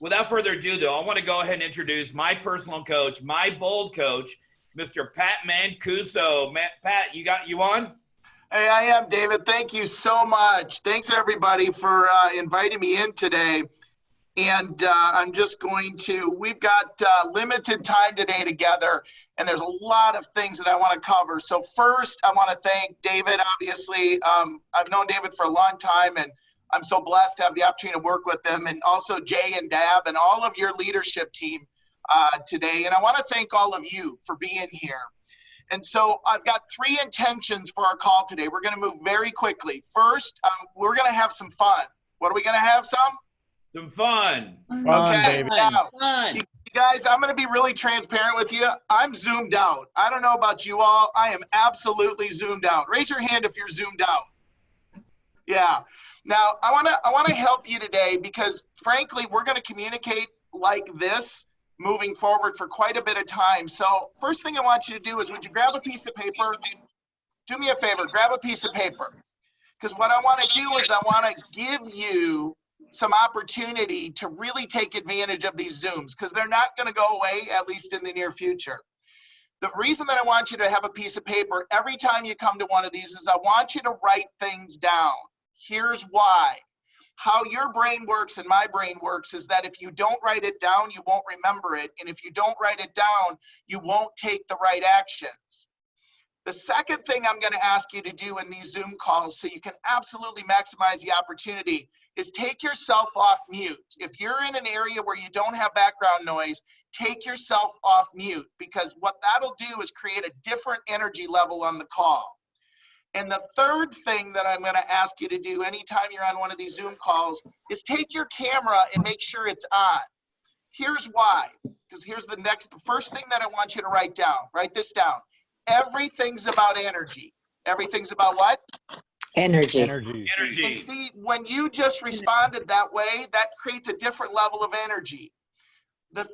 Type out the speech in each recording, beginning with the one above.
without further ado, though, I want to go ahead and introduce my personal coach, my bold coach, Mr. Pat Mancuso. Pat, you on? Hey, I am, David. Thank you so much. Thanks, everybody, for inviting me in today. And I'm just going to, we've got limited time today together, and there's a lot of things that I want to cover. So first, I want to thank David, obviously. I've known David for a long time, and I'm so blessed to have the opportunity to work with him, and also Jay and Dab and all of your leadership team today. And I want to thank all of you for being here. And so I've got 3 intentions for our call today. We're going to move very quickly. First, we're going to have some fun. What are we going to have? Some fun. Okay, now, you guys, I'm going to be really transparent with you. I'm zoomed out. I don't know about you all. I am absolutely zoomed out. Raise your hand if you're zoomed out. Yeah. Now, I want to help you today because, frankly, we're going to communicate like this moving forward for quite a bit of time. So first thing I want you to do is, would you grab a piece of paper? Do me a favor, grab a piece of paper. Because what I want to do is I want to give you some opportunity to really take advantage of these Zooms, because they're not going to go away, at least in the near future. The reason that I want you to have a piece of paper every time you come to one of these is I want you to write things down. Here's why. How your brain works and my brain works is that if you don't write it down, you won't remember it. And if you don't write it down, you won't take the right actions. The second thing I'm going to ask you to do in these Zoom calls so you can absolutely maximize the opportunity is take yourself off mute. If you're in an area where you don't have background noise, take yourself off mute, because what that'll do is create a different energy level on the call. And the third thing that I'm going to ask you to do anytime you're on one of these Zoom calls is take your camera and make sure it's on. Here's why, because here's the first thing that I want you to write down. Write this down. Everything's about energy. Everything's about what? Energy. And see, when you just responded that way, that creates a different level of energy. The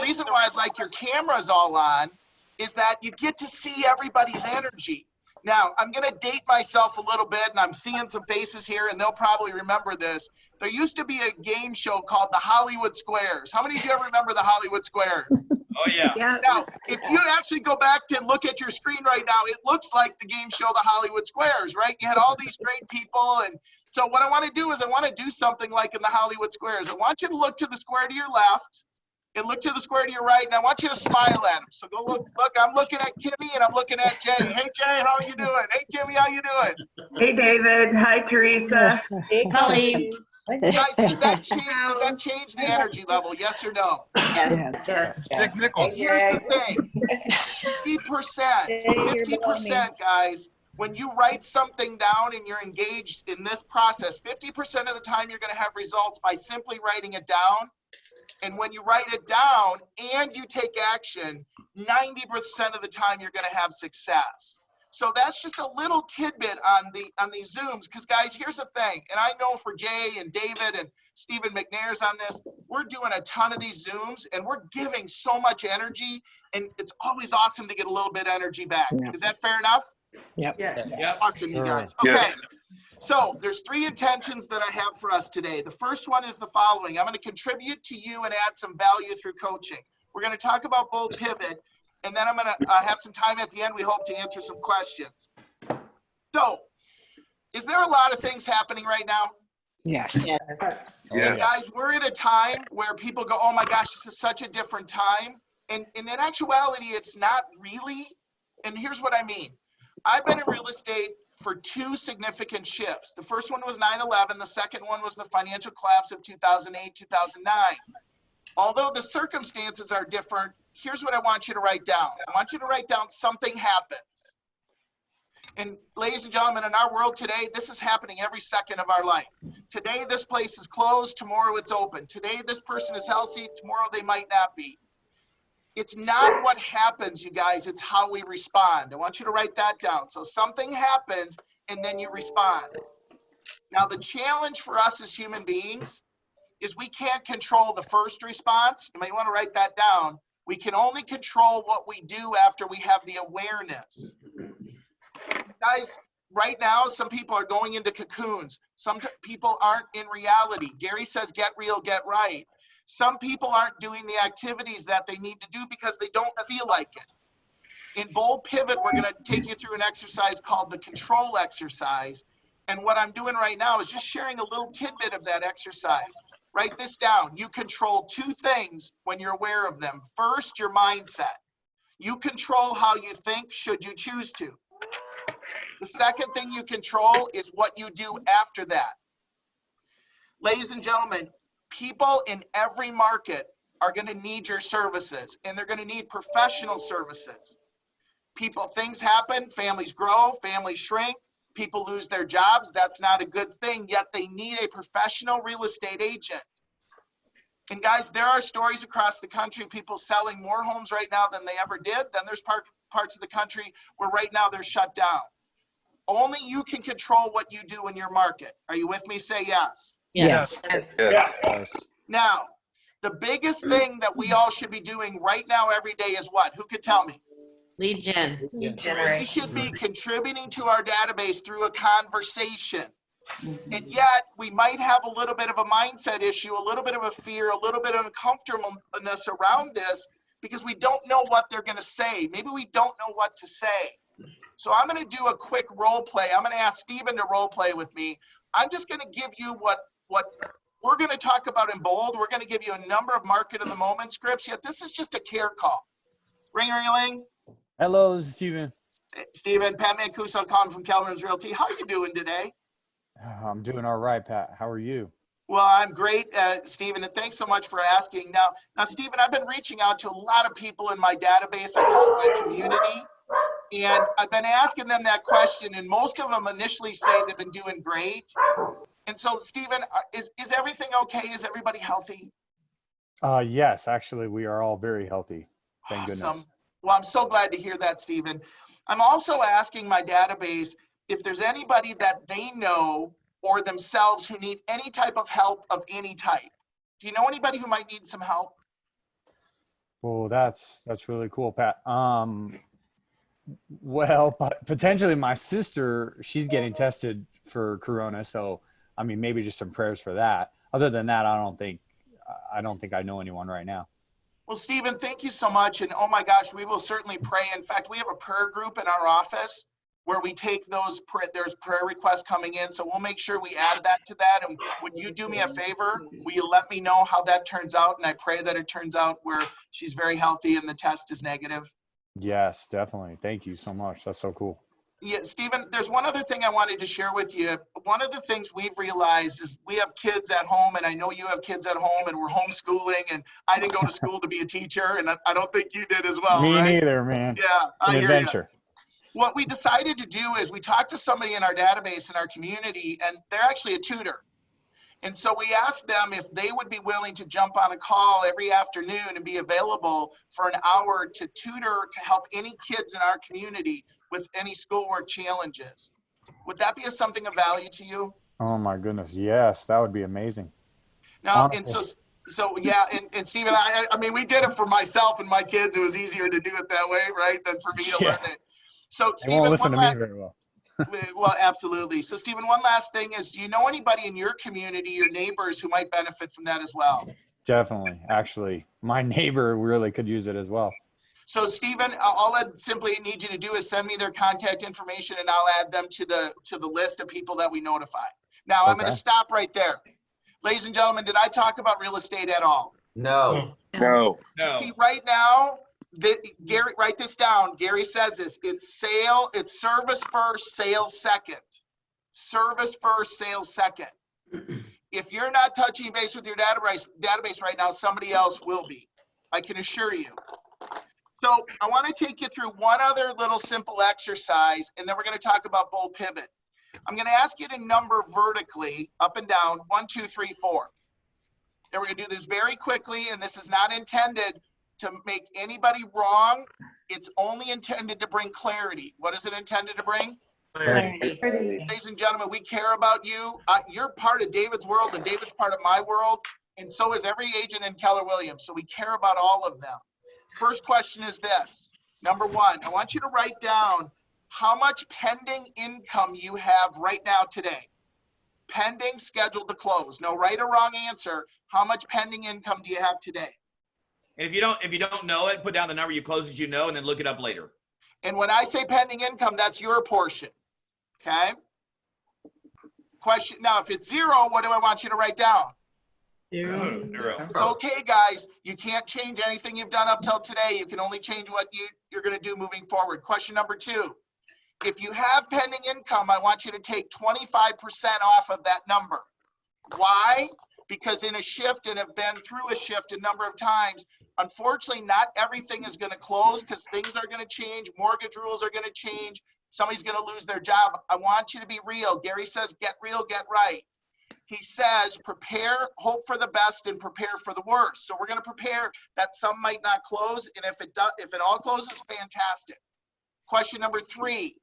reason why it's like your camera's all on is that you get to see everybody's energy. Now, I'm going to date myself a little bit, and I'm seeing some faces here, and they'll probably remember this. There used to be a game show called the Hollywood Squares. How many of you ever remember the Hollywood Squares? Oh, yeah. Now, if you actually go back to look at your screen right now, it looks like the game show, the Hollywood Squares, right? You had all these great people. And so what I want to do is I want to do something like in the Hollywood Squares. I want you to look to the square to your left and look to the square to your right, and I want you to smile at them. So go look, I'm looking at Kimmy and I'm looking at Jay. Hey, Jay, how are you doing? Hey, Kimmy, how you doing? Hey, David. Hi, Teresa. Hey, Colleen. Guys, did that change the energy level, yes or no? Yes. Dick Nichols. Here's the thing, 50%, guys, when you write something down and you're engaged in this process, 50% of the time you're gonna have results by simply writing it down. And when you write it down and you take action, 90% of the time you're going to have success. So that's just a little tidbit on these Zooms, because guys, here's the thing, and I know for Jay and David and Stephen McNair's on this, we're doing a ton of these Zooms and we're giving so much energy, and it's always awesome to get a little bit of energy back. Yeah. Is that fair enough? Yep. Yeah. Awesome, you guys. Okay. Yeah. So there's 3 intentions that I have for us today. The first one is the following. I'm going to contribute to you and add some value through coaching. We're going to talk about Bold Pivot, and then I'm going to have some time at the end, we hope, to answer some questions. So is there a lot of things happening right now? Yes. And guys, we're at a time where people go, oh my gosh, this is such a different time. And in actuality, it's not really. And here's what I mean. I've been in real estate for 2 significant shifts. The first one was 9/11. The second one was the financial collapse of 2008, 2009. Although the circumstances are different, here's what I want you to write down. I want you to write down something happens. And ladies and gentlemen, in our world today, this is happening every second of our life. Today, this place is closed. Tomorrow, it's open. Today, this person is healthy. Tomorrow, they might not be. It's not what happens, you guys, it's how we respond. I want you to write that down. So something happens and then you respond. Now, the challenge for us as human beings is we can't control the first response. You might want to write that down. We can only control what we do after we have the awareness. Guys, right now, some people are going into cocoons. Some people aren't in reality. Gary says, get real, get right. Some people aren't doing the activities that they need to do because they don't feel like it. In Bold Pivot, we're going to take you through an exercise called the control exercise. And what I'm doing right now is just sharing a little tidbit of that exercise. Write this down. You control two things when you're aware of them. First, your mindset. You control how you think should you choose to. The second thing you control is what you do after that. Ladies and gentlemen, people in every market are going to need your services, and they're going to need professional services. Things happen, families grow, families shrink, people lose their jobs. That's not a good thing, yet they need a professional real estate agent. And guys, there are stories across the country, people selling more homes right now than they ever did. Then there's parts of the country where right now they're shut down. Only you can control what you do in your market. Are you with me? Say yes. Yes. Yes. Now, the biggest thing that we all should be doing right now every day is what? Who could tell me? Lead gen. We should be contributing to our database through a conversation. And yet we might have a little bit of a mindset issue, a little bit of a fear, a little bit of uncomfortableness around this because we don't know what they're going to say. Maybe we don't know what to say. So I'm going to do a quick role play. I'm going to ask Stephen to role play with me. I'm just going to give you what we're going to talk about in bold. We're going to give you a number of market of the moment scripts. Yet this is just a care call. Ring, ring, ring. Hello, this is Steven. Stephen, Pat Mancuso calling from Calvin's Realty. How are you doing today? I'm doing all right, Pat. How are you? Well, I'm great, Stephen, and thanks so much for asking. Now, Stephen, I've been reaching out to a lot of people in my database. I call it my community. And I've been asking them that question, and most of them initially say they've been doing great. And so, Stephen, is everything okay? Is everybody healthy? Yes, actually, we are all very healthy. Thank Awesome. goodness. Well, I'm so glad to hear that, Stephen. I'm also asking my database if there's anybody that they know or themselves who need any type of help of any type. Do you know anybody who might need some help? Well, that's really cool, Pat. Well, potentially my sister, she's getting tested for corona, so I mean, maybe just some prayers for that. Other than that, I don't think I know anyone right now. Well, Stephen, thank you so much. And oh my gosh, we will certainly pray. In fact, we have a prayer group in our office where we take there's prayer requests coming in. So we'll make sure we add that to that. And would you do me a favor? Will you let me know how that turns out? And I pray that it turns out where she's very healthy and the test is negative. Yes, definitely. Thank you so much. That's so cool. Yeah, Stephen, there's one other thing I wanted to share with you. One of the things we've realized is we have kids at home, and I know you have kids at home, and we're homeschooling, and I didn't go to school to be a teacher, and I don't think you did as well, Me right? neither, man. Yeah, I An hear adventure. you. What we decided to do is we talked to somebody in our database in our community, and they're actually a tutor. And so we asked them if they would be willing to jump on a call every afternoon and be available for an hour to tutor to help any kids in our community with any schoolwork challenges. Would that be something of value to you? Oh my goodness. Yes, that would be amazing. Now, and so yeah, and Stephen, I mean, we did it for myself and my kids. It was easier to do it that way, right, than for me to learn it. So They won't listen to me very well. Well, absolutely. So Stephen, one last thing is, do you know anybody in your community, your neighbors, who might benefit from that as well? Definitely. Actually, my neighbor really could use it as well. So Stephen, all I simply need you to do is send me their contact information, and I'll add them to the list of people that we notify. Now, I'm going to stop right there. Ladies and gentlemen, did I talk about real estate at all? No. No. See, right now, Gary, write this down. Gary says this. It's service first, sales second. Service first, sales second. If you're not touching base with your database right now, somebody else will be. I can assure you. So I want to take you through one other little simple exercise, and then we're going to talk about Bold Pivot. I'm going to ask you to number vertically, up and down, 1, 2, 3, 4. And we're going to do this very quickly, and this is not intended to make anybody wrong. It's only intended to bring clarity. What is it intended to bring? Clarity. Ladies and gentlemen, we care about you. You're part of David's world, and David's part of my world, and so is every agent in Keller Williams. So we care about all of them. First question is this. Number 1, I want you to write down how much pending income you have right now today. Pending, scheduled to close. No right or wrong answer. How much pending income do you have today? And if you don't know it, put down the number you closest you know, and then look it up later. And when I say pending income, that's your portion. Okay? Question. Now, if it's 0, what do I want you to write down? Zero. It's okay, guys. You can't change anything you've done up till today. You can only change what you're going to do moving forward. Question number 2. If you have pending income, I want you to take 25% off of that number. Why? Because in a shift, and have been through a shift a number of times, unfortunately, not everything is going to close because things are going to change. Mortgage rules are going to change. Somebody's going to lose their job. I want you to be real. Gary says, get real, get right. He says, prepare, hope for the best, and prepare for the worst. So we're going to prepare that some might not close, and if it all closes, fantastic. Question number 3.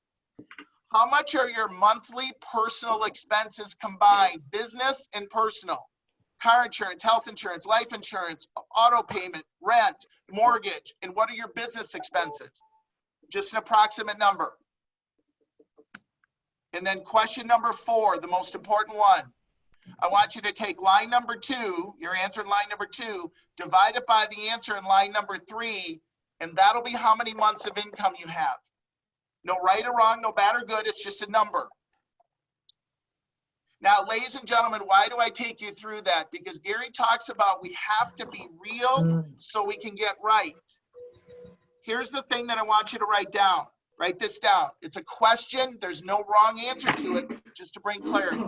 How much are your monthly personal expenses combined, business and personal? Car insurance, health insurance, life insurance, auto payment, rent, mortgage, and what are your business expenses? Just an approximate number. And then question number 4, the most important one. I want you to take line number 2, your answer in line number 2, divide it by the answer in line number 3, and that'll be how many months of income you have. No right or wrong, no bad or good, it's just a number. Now, ladies and gentlemen, why do I take you through that? Because Gary talks about we have to be real so we can get right. Here's the thing that I want you to write down. Write this down. It's a question. There's no wrong answer to it, just to bring clarity.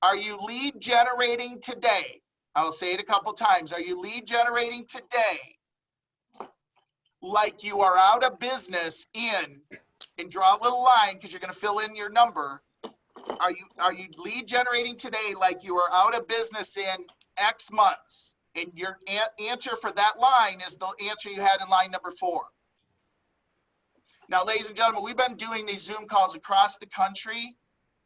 Are you lead generating today? I'll say it a couple times. Are you lead generating today like you are out of business in, and draw a little line because you're going to fill in your number. Are you lead generating today like you are out of business in X months? And your answer for that line is the answer you had in line number 4. Now, ladies and gentlemen, we've been doing these Zoom calls across the country,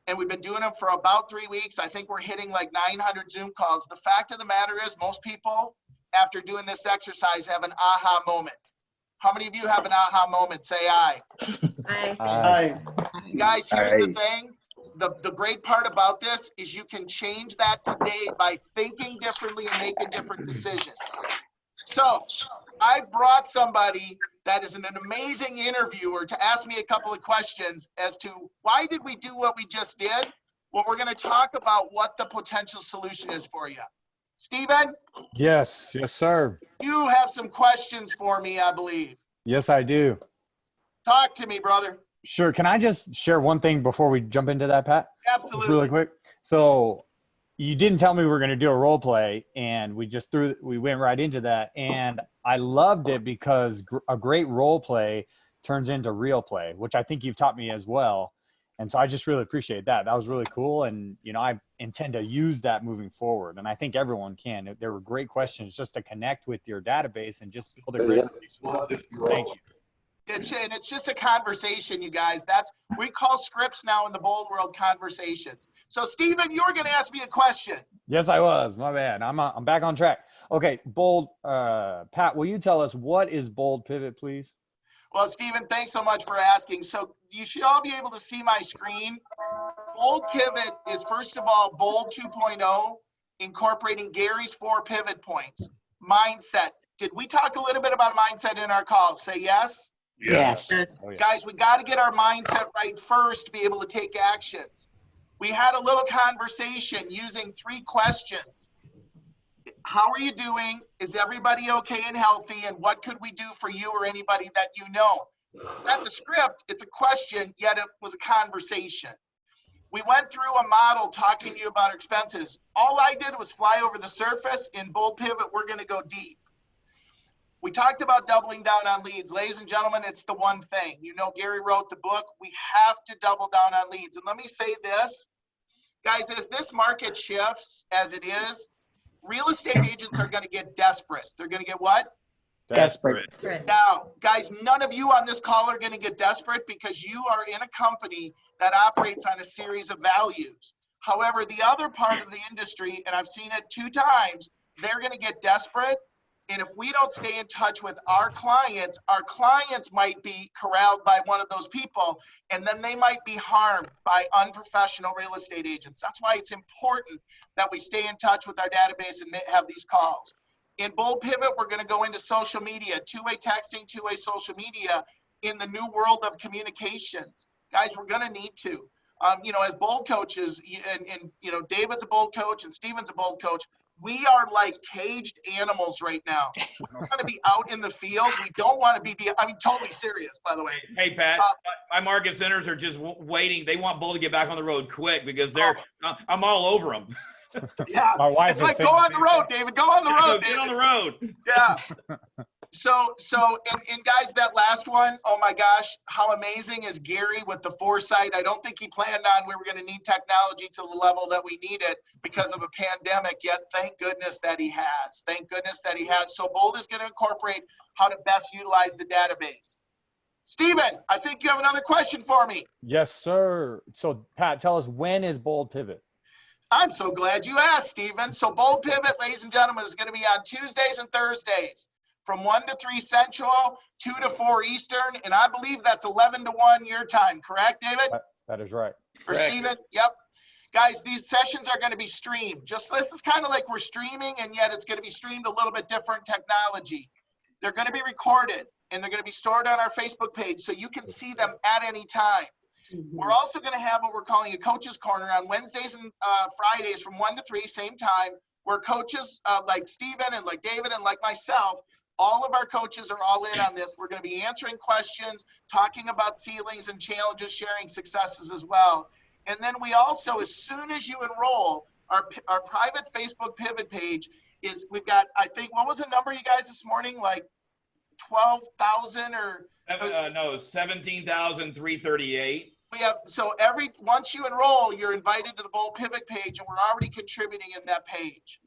and we've been doing them for about 3 weeks. I think we're hitting like 900 Zoom calls. The fact of the matter is most people, after doing this exercise, have an aha moment. How many of you have an aha moment? Say aye. Aye. Guys, here's the thing. The great part about this is you can change that today by thinking differently and making different decisions. So I've brought somebody that is an amazing interviewer to ask me a couple of questions as to why did we do what we just did? Well, we're going to talk about what the potential solution is for you. Stephen? Yes, sir. You have some questions for me, I believe. Yes, I do. Talk to me, brother. Sure. Can I just share one thing before we jump into that, Pat? Absolutely. Really quick. So you didn't tell me we were going to do a role play, and we went right into that. And I loved it because a great role play turns into real play, which I think you've taught me as well. And so I just really appreciate that. That was really cool. And, I intend to use that moving forward. And I think everyone can. There were great questions just to connect with your database and just build a great relationship. Thank you. It's just a conversation, you guys. We call scripts now in the bold world conversations. So, Stephen, you were going to ask me a question. Yes, I was. My bad. I'm back on track. Okay, bold. Pat, will you tell us what is bold pivot, please? Well, Stephen, thanks so much for asking. So you should all be able to see my screen. Bold pivot is, first of all, bold 2.0, incorporating Gary's 4 pivot points. Mindset. Did we talk a little bit about mindset in our call? Say yes. Yes. Oh, yeah. Guys, we got to get our mindset right first to be able to take actions. We had a little conversation using 3 questions. How are you doing? Is everybody okay and healthy? And what could we do for you or anybody that you know? That's a script. It's a question, yet it was a conversation. We went through a model talking to you about expenses. All I did was fly over the surface. In Bold Pivot, we're going to go deep. We talked about doubling down on leads. Ladies and gentlemen, it's the one thing. Gary wrote the book. We have to double down on leads. And let me say this, guys, as this market shifts, as it is, real estate agents are going to get desperate. They're going to get what? Desperate. Now, guys, none of you on this call are going to get desperate because you are in a company that operates on a series of values. However, the other part of the industry, and I've seen it 2 times, they're going to get desperate And if we don't stay in touch with our clients might be corralled by one of those people, and then they might be harmed by unprofessional real estate agents. That's why it's important that we stay in touch with our database and have these calls. In Bold Pivot, we're going to go into social media, two-way texting, two-way social media in the new world of communications. Guys, we're going to need to. As bold coaches, and David's a bold coach and Steven's a bold coach, we are like caged animals right now. We want to be out in the field. We don't want to be, totally serious, by the way. Hey, Pat, my market centers are just waiting. They want Bull to get back on the road quick because I'm all over them. Yeah, My wife it's like, go on the road, David. Go on the road, David. Get on the road. Yeah. So, and guys, that last one, oh my gosh, how amazing is Gary with the foresight. I don't think he planned on we were going to need technology to the level that we need it because of a pandemic, yet thank goodness that he has. Thank goodness that he has. So Bold is going to incorporate how to best utilize the database. Steven, I think you have another question for me. Yes, sir. So Pat, tell us, when is Bold Pivot? I'm so glad you asked, Steven. So Bold Pivot, ladies and gentlemen, is going to be on Tuesdays and Thursdays from 1 to 3 Central, 2 to 4 Eastern, and I believe that's 11 to 1 your time, correct, David? That is right. Or Steven? Yep. Guys, these sessions are going to be streamed. This is kind of like we're streaming, and yet it's going to be streamed a little bit different technology. They're going to be recorded, and they're going to be stored on our Facebook page so you can see them at any time. We're also going to have what we're calling a coach's corner on Wednesdays and Fridays from 1 to 3, same time, where coaches like Steven and like David and like myself, all of our coaches are all in on this. We're going to be answering questions, talking about ceilings and challenges, sharing successes as well. And then we also, as soon as you enroll, our private Facebook pivot page is, we've got, I think, what was the number you guys this morning? Like 12,000 or? No, 17,338. We have, so once you enroll, you're invited to the Bold Pivot page, and we're already contributing in that page.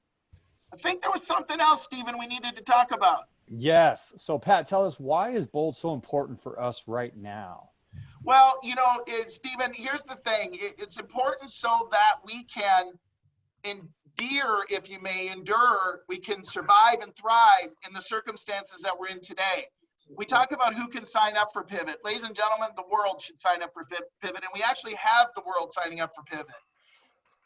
I think there was something else, Steven, we needed to talk about. Yes. So Pat, tell us, why is Bold so important for us right now? Well, Steven, here's the thing. It's important so that we can endure, we can survive and thrive in the circumstances that we're in today. We talk about who can sign up for Pivot. Ladies and gentlemen, the world should sign up for Pivot, and we actually have the world signing up for Pivot.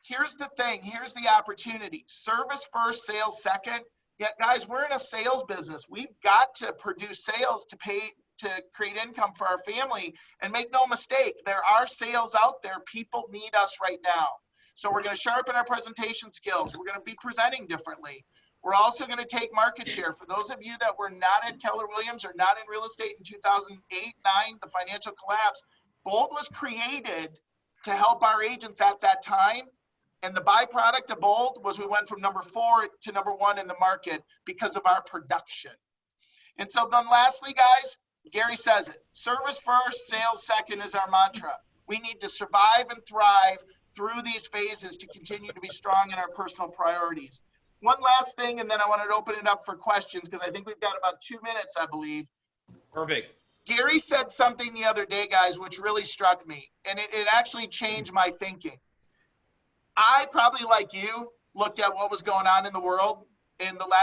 Here's the thing. Here's the opportunity. Service first, sales second. Yet, guys, we're in a sales business. We've got to produce sales to create income for our family. And make no mistake, there are sales out there. People need us right now. So we're going to sharpen our presentation skills. We're going to be presenting differently. We're also going to take market share. For those of you that were not at Keller Williams or not in real estate in 2008-9, the financial collapse, Bold was created to help our agents at that time. And the byproduct of Bold was we went from number 4 to number 1 in the market because of our production. And so then lastly, guys, Gary says it, service first, sales second is our mantra. We need to survive and thrive through these phases to continue to be strong in our personal priorities. One last thing, and then I wanted to open it up for questions because I think we've got about 2 minutes, I believe. Perfect. Gary said something the other day, guys, which really struck me, and it actually changed my thinking. I probably, like you, looked at what was going on in the world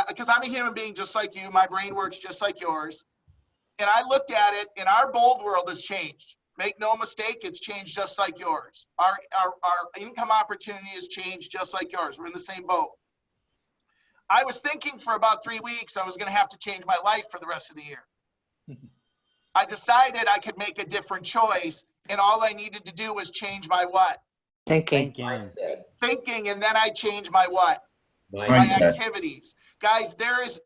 because I'm a human being just like you. My brain works just like yours. And I looked at it, and our Bold world has changed. Make no mistake, it's changed just like yours. Our income opportunity has changed just like yours. We're in the same boat. I was thinking for about 3 weeks I was going to have to change my life for the rest of the year. I decided I could make a different choice, and all I needed to do was change my what? Thinking. Thinking, and then I changed my what? My activities. Guys, there is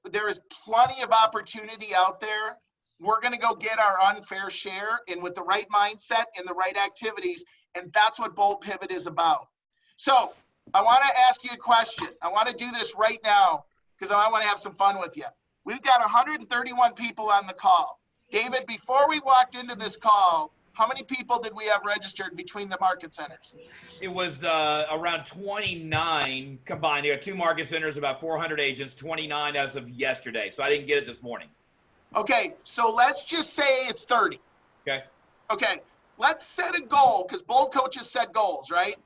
plenty of opportunity out there. We're going to go get our unfair share, and with the right mindset and the right activities, and that's what Bold Pivot is about. So I want to ask you a question. I want to do this right now because I want to have some fun with you. We've got 131 people on the call. David, before we walked into this call, how many people did we have registered between the market centers? It was around 29 combined. There are 2 market centers, about 400 agents, 29 as of yesterday. So I didn't get it this morning. Okay, so let's just say it's 30. Okay, let's set a goal because Bold coaches set goals, right?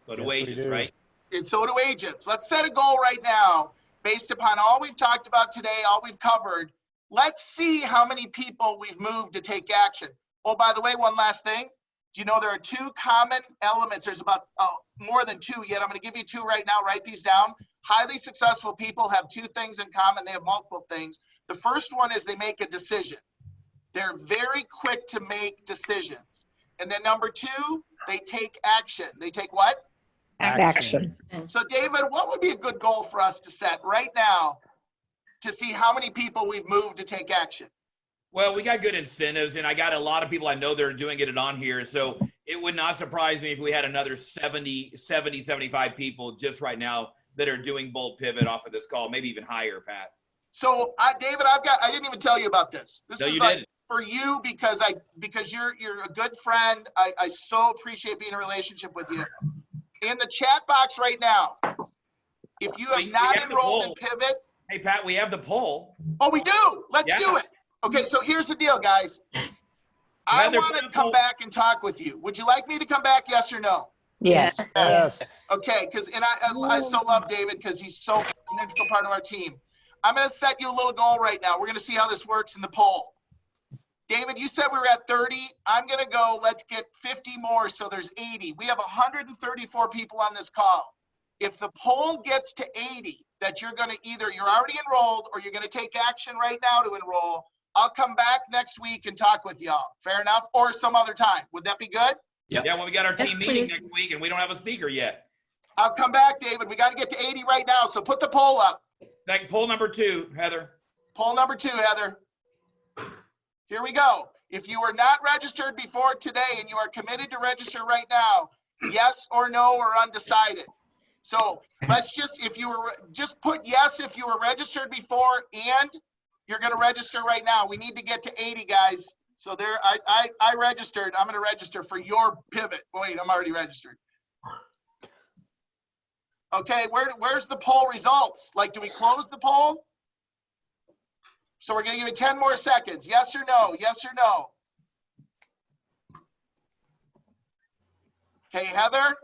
So do agents, right? And so do agents. Let's set a goal right now based upon all we've talked about today, all we've covered, let's see how many people we've moved to take action. Oh, by the way, one last thing. Do you know there are two common elements? There's about more than two yet. I'm going to give you two right now. Write these down. Highly successful people have two things in common. They have multiple things. The first one is they make a decision. They're very quick to make decisions. And then number two, they take action. They take what? Action. So David, what would be a good goal for us to set right now to see how many people we've moved to take action? Well, we got good incentives, and I got a lot of people I know that are doing it on here. So it would not surprise me if we had another 75 people just right now that are doing Bold Pivot off of this call, maybe even higher, Pat. So David, I didn't even tell you about this. This is like for you because you're a good friend. I so appreciate being in a relationship with you. In the chat box right now, if you have not enrolled in Pivot. Hey, Pat, we have the poll. Oh, we do? Let's do it. Okay, so here's the deal, guys. I want to come back and talk with you. Would you like me to come back, yes or no? Yes. Yes. Okay, I so love David because he's so an integral part of our team. I'm going to set you a little goal right now. We're going to see how this works in the poll. David, you said we were at 30. I'm going to go, let's get 50 more, so there's 80. We have 134 people on this call. If the poll gets to 80, that you're going to you're already enrolled or you're going to take action right now to enroll, I'll come back next week and talk with y'all. Fair enough? Or some other time. Would that be good? Yep. Yeah, well, we got our team meeting next week, and we don't have a speaker yet. I'll come back, David. We got to get to 80 right now, so put the poll up. Like poll number 2, Heather. Poll number 2, Heather. Here we go. If you were not registered before today and you are committed to register right now, yes or no or undecided. So let's just put yes if you were registered before and you're going to register right now. We need to get to 80, guys. So there, I registered. I'm going to register for your pivot. Wait, I'm already registered. Okay, where's the poll results? Like, do we close the poll? So we're going to give it 10 more seconds. Yes or no? Yes or no? Okay, Heather?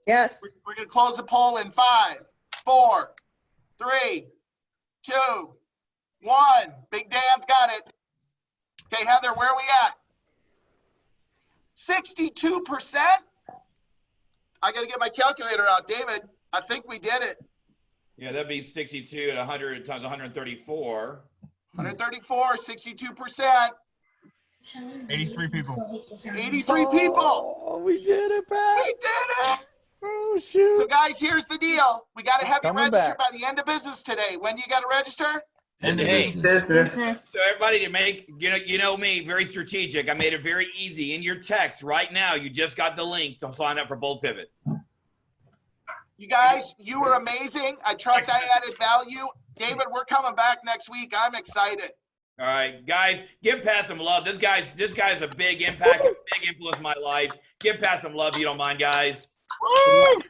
Yes. We're going to close the poll in 5, 4, 3, 2, 1. Big Dan's got it. Okay, Heather, where are we at? 62%? I got to get my calculator out. David, I think we did it. Yeah, that'd be 62 at 100 times 134. 134, 62%. 83 people. 83 people. Oh, we did it, Pat. We did it. Oh, shoot. So, guys, here's the deal. We got to have you Coming register back. by the end of business today. When do you got to register? End of Hey. business. So everybody to make, you know me, very strategic. I made it very easy. In your text right now, you just got the link to sign up for Bold Pivot. You guys, you were amazing. I trust I added value. David, we're coming back next week. I'm excited. All right, guys, give Pat some love. This guy's a big impact, a big influence in my life. Give Pat some love if you don't mind, guys. Thank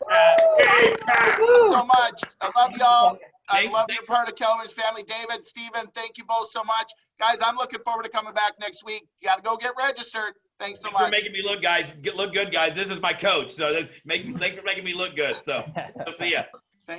you so much. I love y'all. I Thank- love your part of Kelvin's family. David, Steven, thank you both so much. Guys, I'm looking forward to coming back next week. You got to go get registered. Thanks so Thanks for much. making me look, guys. Look good, guys. This is my coach, so thanks for making me look good. So, see ya.